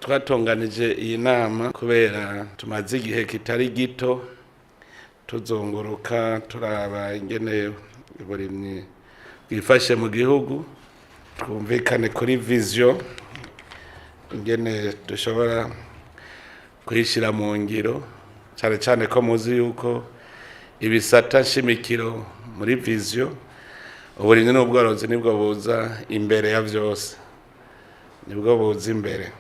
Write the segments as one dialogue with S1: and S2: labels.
S1: twatonganije iyi nama kubera tumaze igihe kitari gito tuzunguruka turaba ingene uburimyi bwifashe mu gihugu, twumvikane kuri vision ingene dushobora kuyishira mu ngiro, cyane cyane ko muzi yuko ibisata nshimikiro muri vision uburimyi n'ubworozi nibwo buza imbere ya vyose, nibwo buza imbere.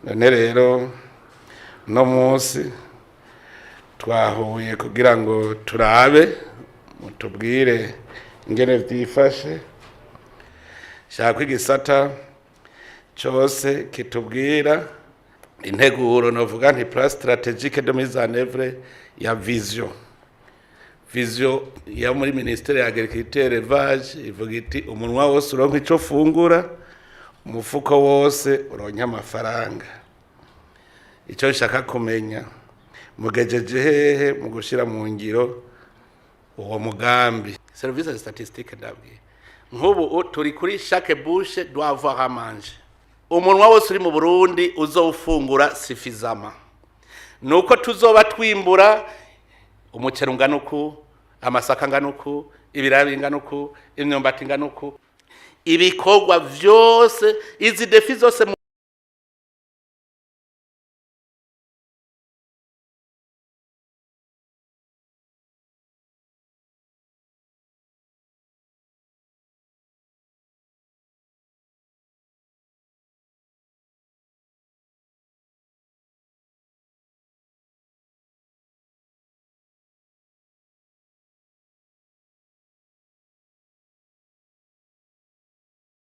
S1: None rero no munsi twahuye kugira ngo turabe mutubwire ingene vyifashe, shaka igisata cyose kitubwira integuro novuga nti plan stratégique de mise en œuvre ya vision ya muri ministère ya agriculture élevage ivuga iti umunwa wose uronka ico fungura, umufuko wose uronka amafaranga. Ico nshaka kumenya mugejeje hehe mu gushira mu ngiro uwo mugambi. Service statistique ndabwiye nk'ubu turi kuri chaque bouche doit avoir à manger. Umunwa wose uri mu Burundi uzofungura suffisamment, nuko tuzoba twimbura umuceri nganuku, amasaka nganuku, ibirayi nganuku, imyumbati nganuku, ibikorwa vyose izi defi zose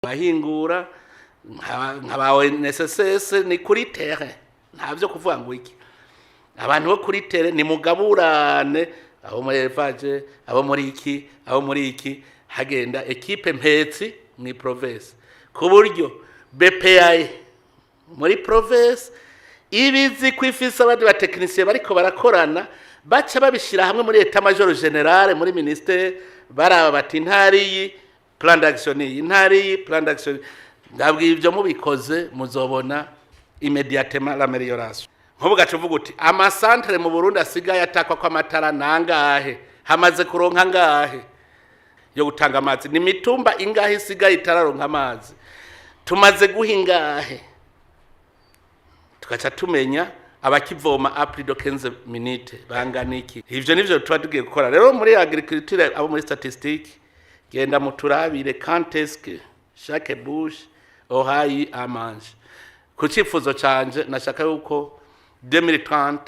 S1: bahingura nkabawe necessaire ni kuri terrain, ntavyo kuvuga ngo iki. Abantu bo kuri terrain ni mugaburane, abo muri élevage, abo muri iki hagenda equipe mpetsi mu province, ku buryo BPI muri province ibizi kwifisa abandi ba technicien bariko barakorana baca babishira hamwe muri Etat Major General muri ministère, baraba bati ntari plan d'action intari plan d'action. Ndabwiye ibyo mubikoze muzobona immédiatement l'amélioration. Nkubuga cuvuga uti ama centre mu Burundi asigaye atakwa kwa matara nangahe, hamaze kuronka ngahe yo gutanga amazi, ni mitumba ingahe isigaye itararonka amazi, tumaze guhingahe, tukaca tumenya abakivoma après de 15 minutes banganiki. Ivyo nivyo twatugiye gukora rero muri agriculture, abo muri statistique genda muturabire quand est-ce que chaque bouche aura eu à manger. Ku cifuzo canje nashaka yuko 2030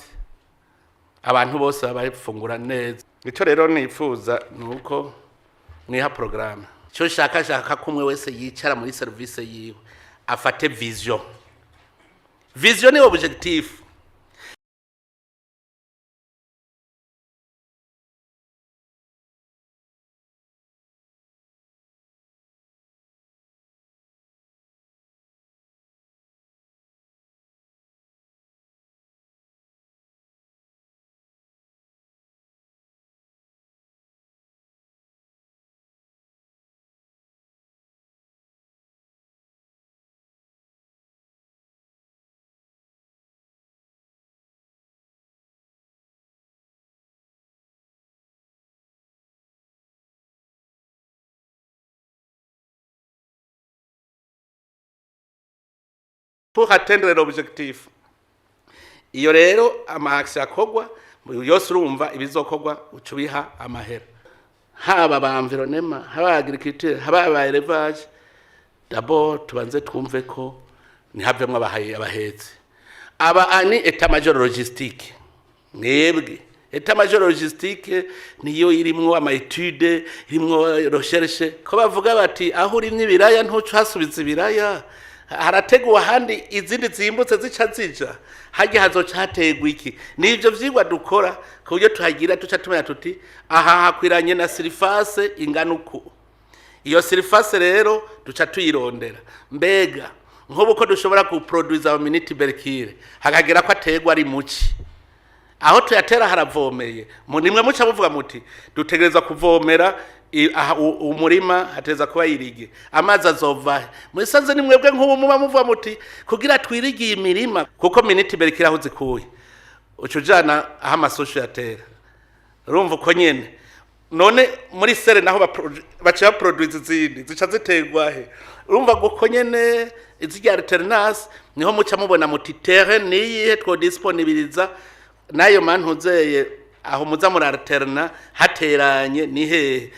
S1: abantu bose bafungura neza. Ico rero nifuza nuko mwiha programme. Cyo shaka kumwe wese yicara muri service yiwe afate vision. Vision ni objectif. Pour atteindre l'objectif, iyo rero amahaksi akogwa yose urumva ibizokorwa ucubiha amahera, haba ba environnement, haba agriculture, haba ba élevage. D'abord tubanze twumve ko ni havemwe abahetsi aba ani Etat Major Logistique. Mwebwe Etat Major Logistique niyo irimwo ama étude, irimwo recherche, ko bavuga bati aho urimye ibiraya ntuco hasubiza ibiraya, harateguwa handi izindi zimbutse zica zija haje hazoca hategwa iki. Nivyo vyigwa dukora ku buryo tuhagira tuca tumenya tuti aha hakwiranye na surface inganuku. Iyo surface rero duca tuyirondera, mbega nkobo ko dushobora ku produce aba minute berkire hakagira ko ategwa ari muci, aho tuyatera haravomeye nimwe muca muvuga muti dutegereza kuvomera umurima hateza kuba yirige amazi azova musanze ni mwebwe nk'ubu muba muvuga muti kugira twirigiye imirima kuko miniti mbere kiraho zikuye ucujana aha amasosho yatera urumva uko nyene none muri sere naho baca produce zindi zica ziterwa he urumva uko nyene izijya alternance niho muca mubona muti terrain niyihe two disponibiliza nayo mantuzeye aho muza muri alterna hateranye ni hehe